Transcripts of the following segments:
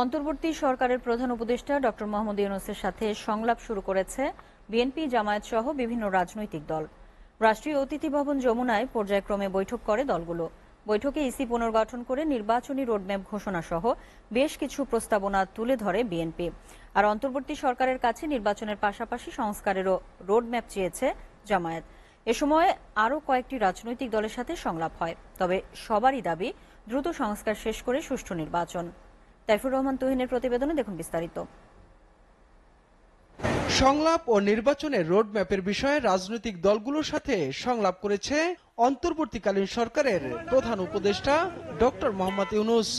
অন্তর্বর্তী সরকারের প্রধান উপদেষ্টা ডক্টর মোহাম্মদ ইউনূসের সাথে সংলাপ শুরু করেছে বিএনপি, জামায়াত সহ বিভিন্ন রাজনৈতিক দল। রাষ্ট্রীয় অতিথি ভবন যমুনায় পর্যায়ক্রমে বৈঠক করে দলগুলো। বৈঠকে ইসি পুনর্গঠন করে নির্বাচনী রোডম্যাপ ঘোষণা সহ বেশ কিছু প্রস্তাবনা তুলে ধরে বিএনপি। আর অন্তর্বর্তী সরকারের কাছে নির্বাচনের পাশাপাশি সংস্কারেরও রোডম্যাপ চেয়েছে জামায়াত। এ সময় আরও কয়েকটি রাজনৈতিক দলের সাথে সংলাপ হয়, তবে সবারই দাবি দ্রুত সংস্কার শেষ করে সুষ্ঠু নির্বাচন। তাইফুর রহমান তুহিনের প্রতিবেদনে দেখুন বিস্তারিত। সংলাপ ও নির্বাচনের রোডম্যাপের বিষয়ে রাজনৈতিক দলগুলোর সাথে সংলাপ করেছে অন্তর্বর্তীকালীন সরকারের প্রধান উপদেষ্টা ডক্টর মোহাম্মদ ইউনূস।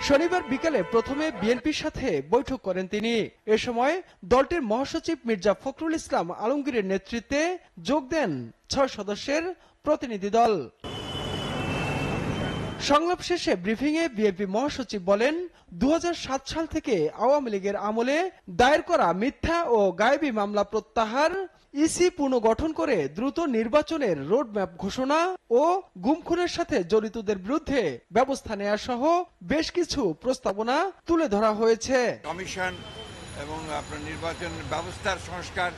শনিবার বিকেলে প্রথমে বিএনপির সাথে বৈঠক করেন তিনি। এ সময় দলটির মহাসচিব মির্জা ফখরুল ইসলাম আলমগীরের নেতৃত্বে যোগ দেন ৬ সদস্যের প্রতিনিধি দল। সংলাপ শেষে ব্রিফিংয়ে বিএনপি মহাসচিব বলেন, ২০০৭ সাল থেকে আওয়ামী লীগের আমলে দায়ের করা মিথ্যা ও গায়েবী মামলা প্রত্যাহার, ইসি পুনর্গঠন করে দ্রুত নির্বাচনের রোডম্যাপ ঘোষণা ও গুম খুনের সাথে জড়িতদের বিরুদ্ধে ব্যবস্থা নেওয়া সহ বেশ কিছু প্রস্তাবনা তুলে ধরা হয়েছে। কমিশন এবং আপনার নির্বাচন ব্যবস্থার সংস্কার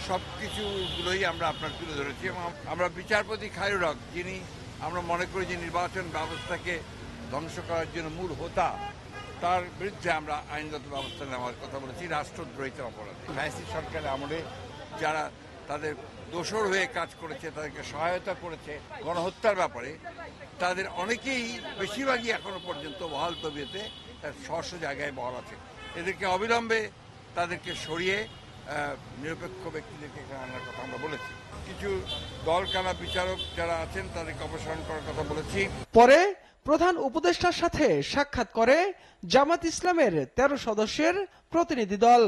সবকিছুগুলোই আমরা আপনার তুলে ধরেছি এবং আমরা বিচারপতি খায়রুল হক, যিনি আমরা মনে করি যে নির্বাচন ব্যবস্থাকে ধ্বংস করার জন্য মূল হোতা, তার বিরুদ্ধে আমরা আইনগত ব্যবস্থা নেওয়ার কথা বলেছি। রাষ্ট্রদ্রোহিতা অপরাধ, ফ্যাসি সরকারের আমলে যারা তাদের দোষর হয়ে কাজ করেছে, তাদেরকে সহায়তা করেছে গণহত্যার ব্যাপারে, তাদের অনেকেই, বেশিরভাগই এখনো পর্যন্ত বহাল তবিয়তে স্ব জায়গায় বহাল আছে। এদেরকে অবিলম্বে তাদেরকে সরিয়ে নিরপেক্ষ ব্যক্তিদেরকে এখানে আনার কথা আমরা বলেছি। কিছু দলকানা বিচারক যারা আছেন তাদেরকে অপসারণ করার কথা বলেছি। পরে প্রধান উপদেষ্টার সাথে সাক্ষাৎ করে জামাত ইসলামের ১৩ সদস্যের প্রতিনিধি দল।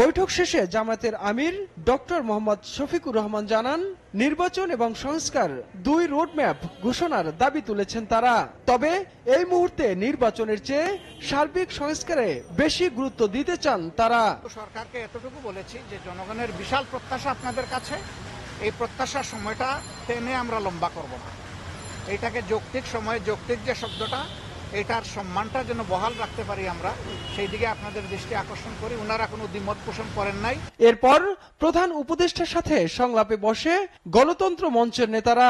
বৈঠক শেষে জামায়াতের আমির ডক্টর মোহাম্মদ শফিকুর রহমান জানান, নির্বাচন এবং সংস্কার দুই রোডম্যাপ ঘোষণার দাবি তুলেছেন তারা। তবে এই মুহূর্তে নির্বাচনের চেয়ে সার্বিক সংস্কারে বেশি গুরুত্ব দিতে চান তারা। সরকারকে এতটুকু বলেছি যে জনগণের বিশাল প্রত্যাশা আপনাদের কাছে, এই প্রত্যাশার সময়টা টেনে আমরা লম্বা করব না। এটাকে যৌক্তিক সময়ে, যৌক্তিক যে শব্দটা, এটার সম্মানটা যেন বহাল রাখতে পারি আমরা, সেই দিকে আপনাদের দৃষ্টি আকর্ষণ করি। ওনারা কোনো দ্বিমত পোষণ করেন নাই। এরপর প্রধান উপদেষ্টার সাথে সংলাপে বসে গণতন্ত্র মঞ্চের নেতারা।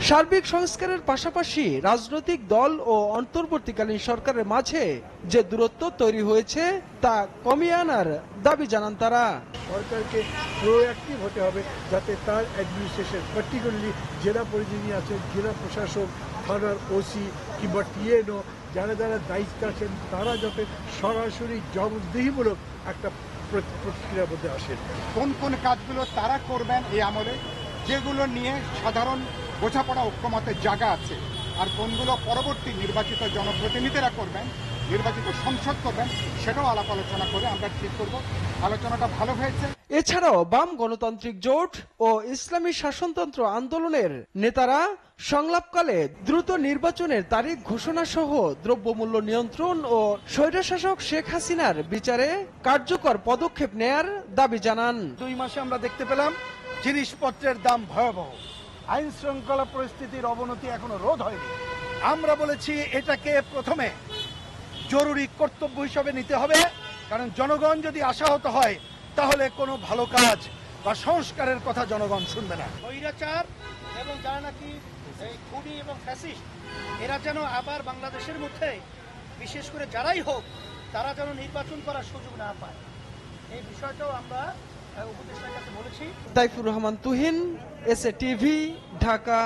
সার্বিক সংস্কারের পাশাপাশি রাজনৈতিক দল ও অন্তর্বর্তীকালীন সরকারের মাঝে যে দূরত্ব তৈরি হয়েছে তা কমিয়ে আনার দাবি জানান তারা। সরকারকে প্রোঅ্যাক্টিভ হতে হবে, যাতে তার অ্যাডমিনিস্ট্রেশন, পার্টিকুলারলি জেলা পরিষদ আছেন, জেলা প্রশাসক, থানার ওসি কিংবা টিএনও, যারা যারা দায়িত্ব আছেন, তারা যাতে সরাসরি জবাবদিহিমূলক একটা প্রতিক্রিয়ার মধ্যে আসেন। কোন কোন কাজগুলো তারা করবেন এই আমলে, যেগুলো নিয়ে সাধারণ বোঝাপড়া ঐক্যমতের জায়গা আছে, আর কোনগুলো পরবর্তী নির্বাচিত জনপ্রতিনিধিরা করবেন, নির্বাচিত সংসদ করবেন, সেটাও আলাপ আলোচনা করে আমরা ঠিক করব। আলোচনাটা ভালো হয়েছে। এছাড়াও বাম গণতান্ত্রিক জোট ও ইসলামী শাসনতন্ত্র আন্দোলনের নেতারা সংলাপকালে দ্রুত নির্বাচনের তারিখ ঘোষণা সহ দ্রব্যমূল্য নিয়ন্ত্রণ ও স্বৈরশাসক শেখ হাসিনার বিচারে কার্যকর পদক্ষেপ নেয়ার দাবি জানান। 2 মাসে আমরা দেখতে পেলাম জিনিসপত্রের দাম ভয়াবহ, আইন শৃঙ্খলা পরিস্থিতির অবনতি এখনো রোধ হয়নি। আমরা বলেছি এটাকে প্রথমে জরুরি কর্তব্য হিসেবে নিতে হবে, কারণ জনগণ যদি আশাহত হয় তাহলে কোনো ভালো কাজ বা সংস্কারের কথা জনগণ শুনবে না। স্বৈরাচার এবং যারা নাকি খুনি এবং ফ্যাসিস্ট, এরা যেন আবার বাংলাদেশের মধ্যে, বিশেষ করে যারাই হোক, তারা যেন নির্বাচন করার সুযোগ না পায়, এই বিষয়টাও আমরা উপদেষ্টার কাছে বলেছি। Taifur Rahman Tuhin, SA TV, Dhaka.